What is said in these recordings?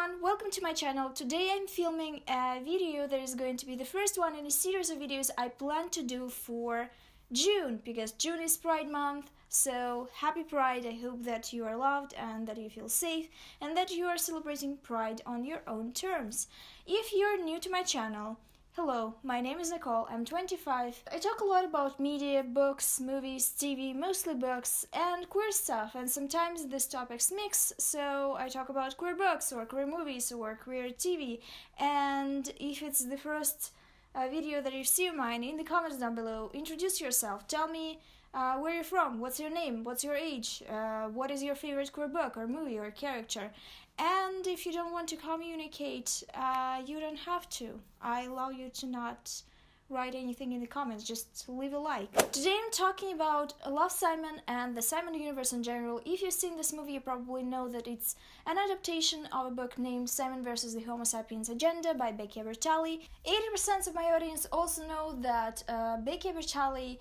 everyone, welcome to my channel. Today I'm filming a video that is going to be the first one in a series of videos I plan to do for June, because June is Pride Month. So happy Pride. I hope that you are loved and that you feel safe and that you are celebrating Pride on your own terms. If you're new to my channel, hello, my name is Nicole, I'm 25. I talk a lot about media, books, movies, TV, mostly books, and queer stuff, and sometimes these topics mix, so I talk about queer books, or queer movies, or queer TV, and if it's the first video that you see of mine, in the comments down below, introduce yourself, tell me where you're from, what's your name, what's your age, what is your favorite queer book, or movie, or character. And if you don't want to communicate, you don't have to. I allow you to not write anything in the comments, just leave a like. Today I'm talking about Love, Simon and the Simon universe in general. If you've seen this movie, you probably know that it's an adaptation of a book named Simon vs. the Homo sapiens Agenda by Becky Bertalli. 80% of my audience also know that Becky Bertalli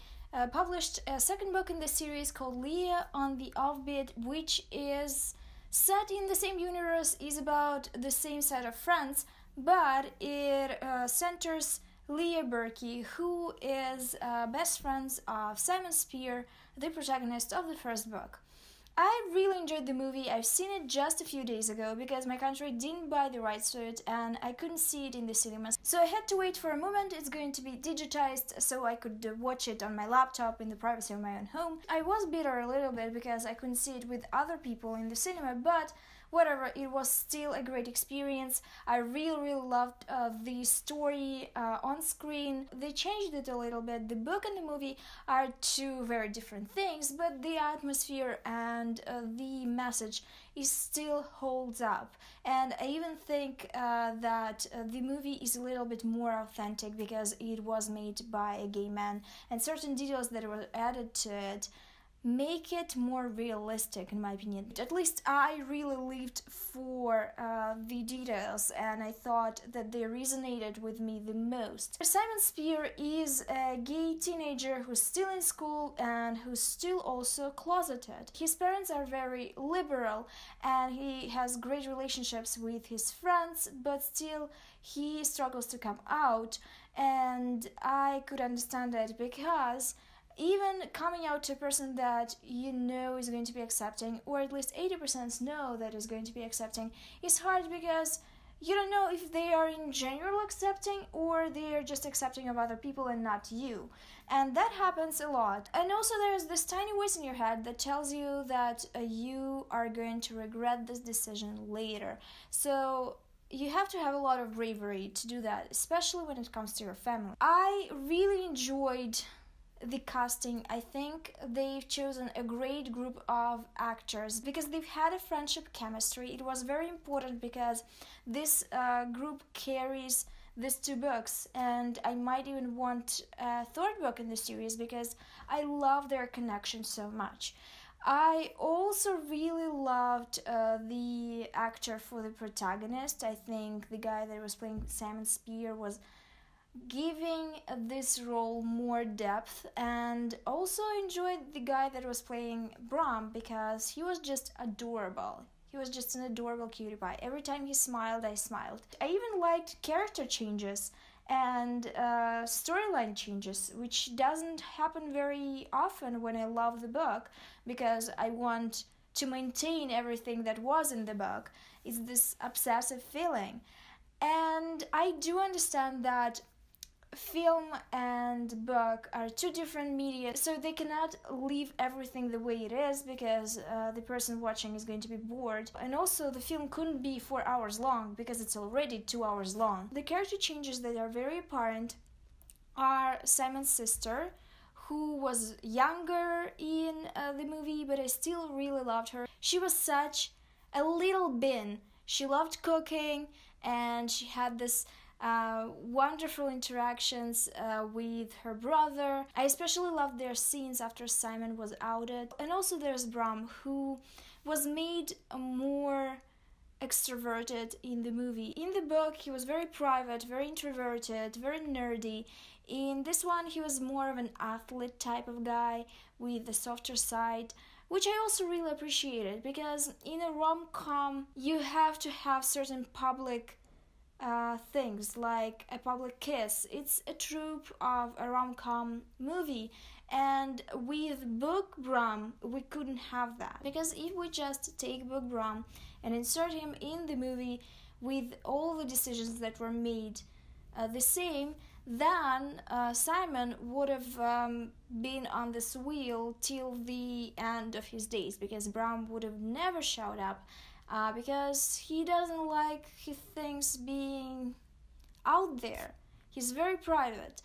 published a second book in the series called Leah on the Offbeat, which is set in the same universe, is about the same set of friends, but it centers Leah Berkey, who is best friends of Simon Spear, the protagonist of the first book. I really enjoyed the movie. I've seen it just a few days ago because my country didn't buy the rights to it and I couldn't see it in the cinemas. So I had to wait for a moment. It's going to be digitized so I could watch it on my laptop in the privacy of my own home. I was bitter a little bit because I couldn't see it with other people in the cinema, but whatever, it was still a great experience. I really loved the story on screen. They changed it a little bit. The book and the movie are two very different things, but the atmosphere and the message still holds up. And I even think that the movie is a little bit more authentic because it was made by a gay man, and certain details that were added to it make it more realistic, in my opinion. At least I really lived for the details, and I thought that they resonated with me the most. Simon Spear is a gay teenager who's still in school and who's still also closeted. His parents are very liberal and he has great relationships with his friends, but still he struggles to come out, and I could understand that because even coming out to a person that you know is going to be accepting, or at least 80% know that is going to be accepting, is hard because you don't know if they are in general accepting or they are just accepting of other people and not you. And that happens a lot. And also there's this tiny voice in your head that tells you that you are going to regret this decision later. So you have to have a lot of bravery to do that, especially when it comes to your family. I really enjoyed the casting. I think they've chosen a great group of actors because they've had a friendship chemistry. It was very important because this group carries these two books, and I might even want a third book in the series because I love their connection so much. I also really loved the actor for the protagonist. I think the guy that was playing Simon Spear was giving this role more depth, and also enjoyed the guy that was playing Bram because he was just adorable. He was just an adorable cutie pie. Every time he smiled, I smiled. I even liked character changes and storyline changes, which doesn't happen very often when I love the book because I want to maintain everything that was in the book. It's this obsessive feeling. And I do understand that film and book are two different media, so they cannot leave everything the way it is because the person watching is going to be bored. And also the film couldn't be 4 hours long because it's already 2 hours long. The character changes that are very apparent are Simon's sister, who was younger in the movie, but I still really loved her. She was such a little bin. She loved cooking and she had this wonderful interactions with her brother. I especially loved their scenes after Simon was outed. And also there's Bram, who was made more extroverted in the movie. In the book, he was very private, very introverted, very nerdy. In this one, he was more of an athlete type of guy with the softer side. which I also really appreciated, because in a rom-com you have to have certain public things, like a public kiss. It's a trope of a rom-com movie, and with Book Brum we couldn't have that, because if we just take Book Brum and insert him in the movie with all the decisions that were made the same, then Simon would have been on this wheel till the end of his days, because Bram would have never showed up, because he doesn't like his things being out there. He's very private.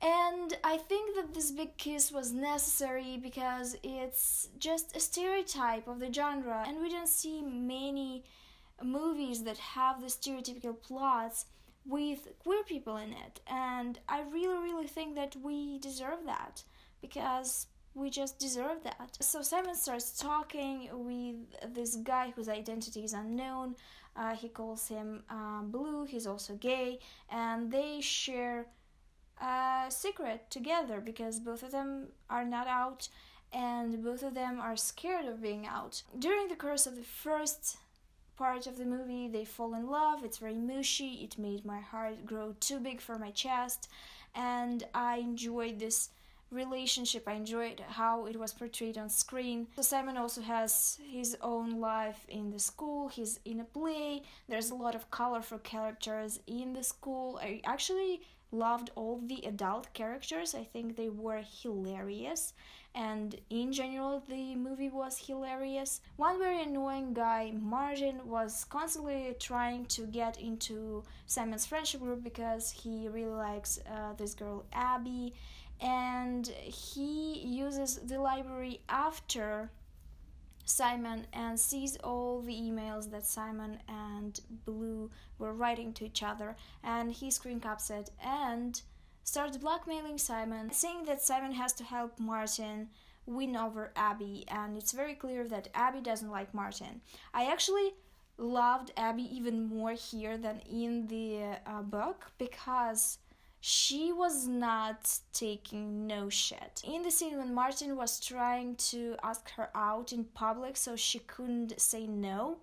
And I think that this big kiss was necessary because it's just a stereotype of the genre, and we don't see many movies that have the stereotypical plots with queer people in it, and I really think that we deserve that, because we just deserve that. So Simon starts talking with this guy whose identity is unknown. He calls him Blue. He's also gay, and they share a secret together because both of them are not out and both of them are scared of being out. During the course of the first part of the movie, they fall in love. It's very mushy. It made my heart grow too big for my chest, and I enjoyed this relationship. I enjoyed how it was portrayed on screen. So Simon also has his own life in the school. He's in a play. There's a lot of colorful characters in the school. I actually loved all the adult characters. I think they were hilarious, and in general the movie was hilarious. One very annoying guy, Martin, was constantly trying to get into Simon's friendship group because he really likes this girl Abby, and he uses the library after Simon and sees all the emails that Simon and Blue were writing to each other, and he screen caps it and starts blackmailing Simon, saying that Simon has to help Martin win over Abby, and it's very clear that Abby doesn't like Martin. I actually loved Abby even more here than in the book, because she was not taking no shit. In the scene when Martin was trying to ask her out in public so she couldn't say no,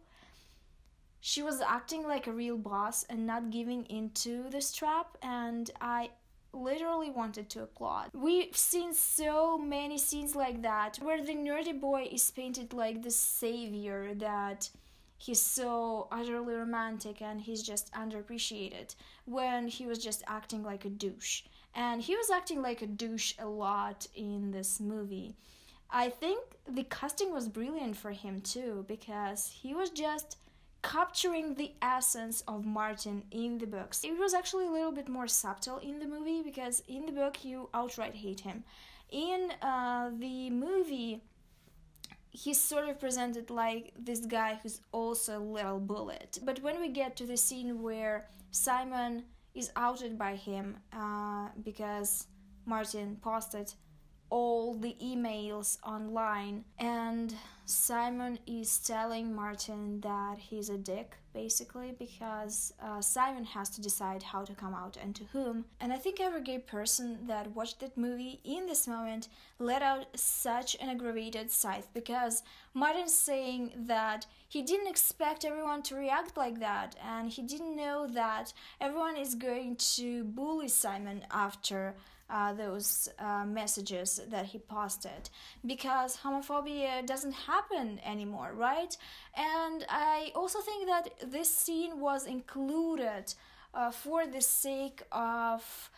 she was acting like a real boss and not giving into this trap, and I literally wanted to applaud. We've seen so many scenes like that where the nerdy boy is painted like the savior, that he's so utterly romantic and he's just underappreciated, when he was just acting like a douche. And he was acting like a douche a lot in this movie. I think the casting was brilliant for him too, because he was just capturing the essence of Martin in the books. It was actually a little bit more subtle in the movie, because in the book you outright hate him. In the movie, he's sort of presented like this guy who's also a little bullet. But when we get to the scene where Simon is outed by him because Martin posted all the emails online, and Simon is telling Martin that he's a dick, basically, because Simon has to decide how to come out and to whom. And I think every gay person that watched that movie in this moment let out such an aggravated sigh, because Martin's saying that he didn't expect everyone to react like that, and he didn't know that everyone is going to bully Simon after those messages that he posted, because homophobia doesn't happen anymore, right? And I also think that this scene was included for the sake of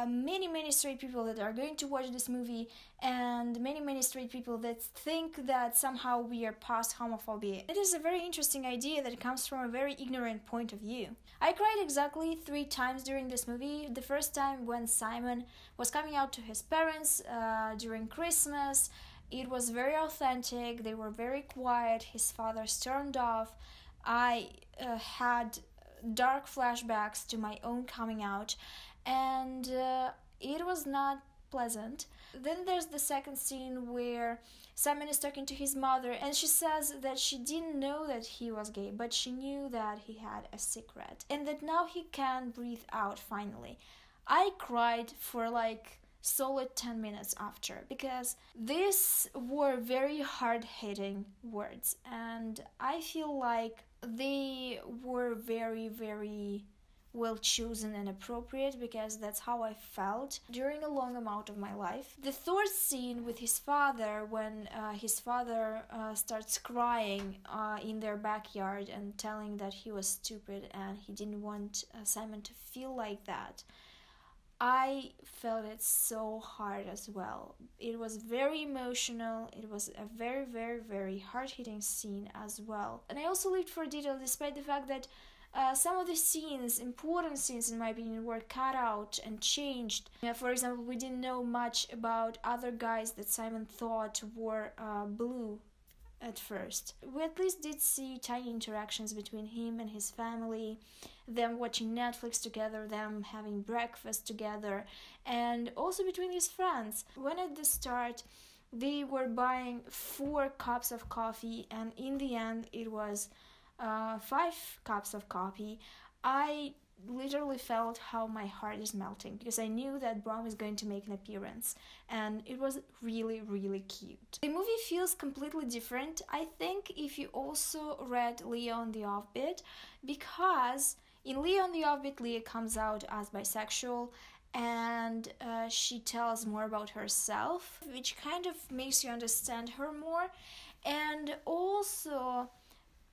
many straight people that are going to watch this movie, and many straight people that think that somehow we are past homophobia. It is a very interesting idea that comes from a very ignorant point of view. I cried exactly 3 times during this movie. The first time when Simon was coming out to his parents during Christmas. It was very authentic. They were very quiet. His father stormed off. I had dark flashbacks to my own coming out, and it was not pleasant. Then there's the second scene where Simon is talking to his mother, and she says that she didn't know that he was gay, but she knew that he had a secret, and that now he can breathe out finally. I cried for like solid 10 minutes after, because these were very hard-hitting words, and I feel like they were very, very well chosen and appropriate, because that's how I felt during a long amount of my life. The third scene with his father, when his father starts crying in their backyard and telling that he was stupid and he didn't want Simon to feel like that, I felt it so hard as well. It was very emotional. It was a very, very, very hard-hitting scene as well. And I also lived for detail, despite the fact that some of the scenes, important scenes in my opinion, were cut out and changed. For example, we didn't know much about other guys that Simon thought were blue at first. We at least did see tiny interactions between him and his family, them watching Netflix together, them having breakfast together, and also between his friends. When at the start they were buying 4 cups of coffee, and in the end it was 5 cups of coffee, I literally felt how my heart is melting, because I knew that Brom is going to make an appearance, and it was really, really cute. The movie feels completely different, I think, if you also read Leah on the Offbeat, because in Leah on the Offbeat, Leah comes out as bisexual, and she tells more about herself, which kind of makes you understand her more, and also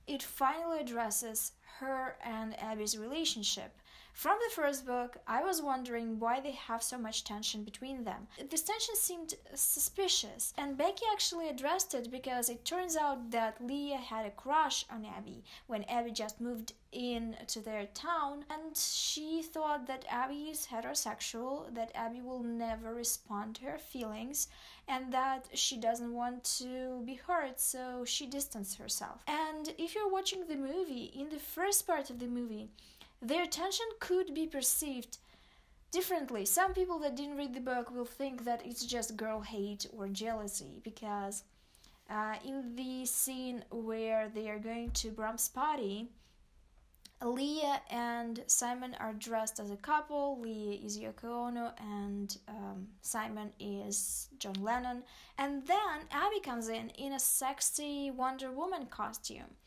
it finally addresses her and Abby's relationship. From the first book, I was wondering why they have so much tension between them. This tension seemed suspicious, and Becky actually addressed it, because it turns out that Leah had a crush on Abby when Abby just moved in to their town, and she thought that Abby is heterosexual, that Abby will never respond to her feelings, and that she doesn't want to be hurt, so she distanced herself. And if you're watching the movie, in the first part of the movie, their tension could be perceived differently. Some people that didn't read the book will think that it's just girl hate or jealousy, because in the scene where they are going to Brom's party, Leah and Simon are dressed as a couple. Leah is Yoko Ono and Simon is John Lennon. And then Abby comes in a sexy Wonder Woman costume.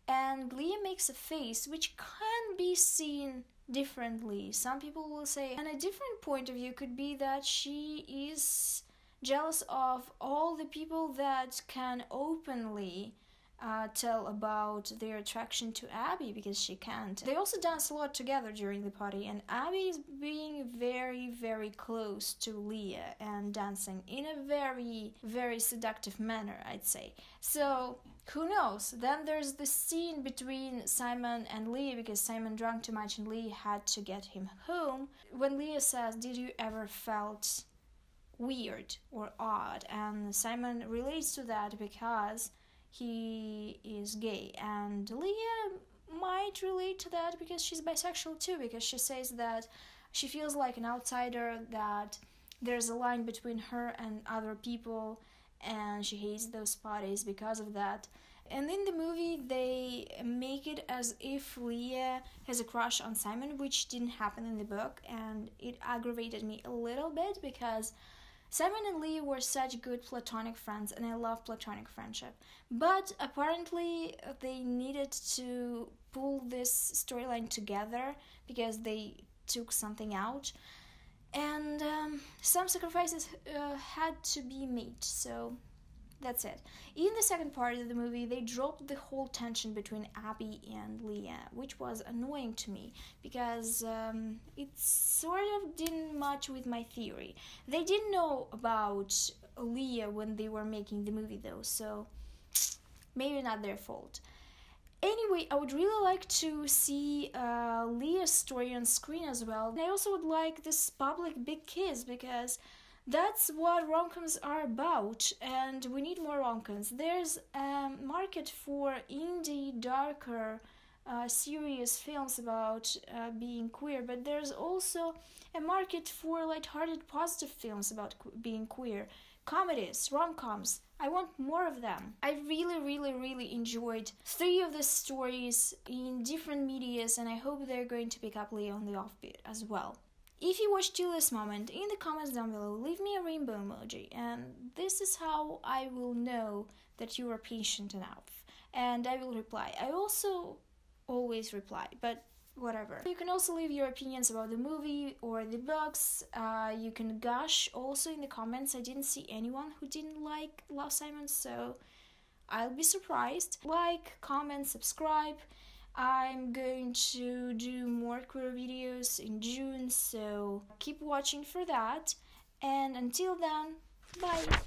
And Leah makes a face which can be seen differently. Some people will say, and a different point of view could be that she is jealous of all the people that can openly tell about their attraction to Abby, because she can't. They also dance a lot together during the party, and Abby is being very, very close to Leah and dancing in a very, very seductive manner, I'd say. So who knows? Then there's the scene between Simon and Leah, because Simon drank too much and Leah had to get him home. When Leah says, "Did you ever felt weird or odd?" And Simon relates to that because he is gay, and Leah might relate to that because she's bisexual too, because she says that she feels like an outsider, that there's a line between her and other people, and she hates those parties because of that. And in the movie they make it as if Leah has a crush on Simon, which didn't happen in the book, and it aggravated me a little bit, because Simon and Leah were such good platonic friends, and I love platonic friendship. But apparently they needed to pull this storyline together because they took something out. And some sacrifices had to be made, so that's it. In the second part of the movie, they dropped the whole tension between Abby and Leah, which was annoying to me, because it sort of didn't match with my theory. They didn't know about Leah when they were making the movie though, so maybe not their fault. Anyway, I would really like to see Leah's story on screen as well. And I also would like this public big kiss, because that's what rom-coms are about, and we need more rom-coms. There's a market for indie, darker, serious films about being queer, but there's also a market for lighthearted, positive films about being queer. Comedies, rom-coms, I want more of them. I really enjoyed 3 of the stories in different medias, and I hope they're going to pick up Leah on the Offbeat as well. If you watched till this moment, in the comments down below, leave me a rainbow emoji, and this is how I will know that you are patient enough, and I will reply. I also always reply, but whatever. You can also leave your opinions about the movie or the books. You can gush also in the comments. I didn't see anyone who didn't like Love, Simon, so I'll be surprised. Like, comment, subscribe. I'm going to do more queer videos in June, so keep watching for that. And until then, bye!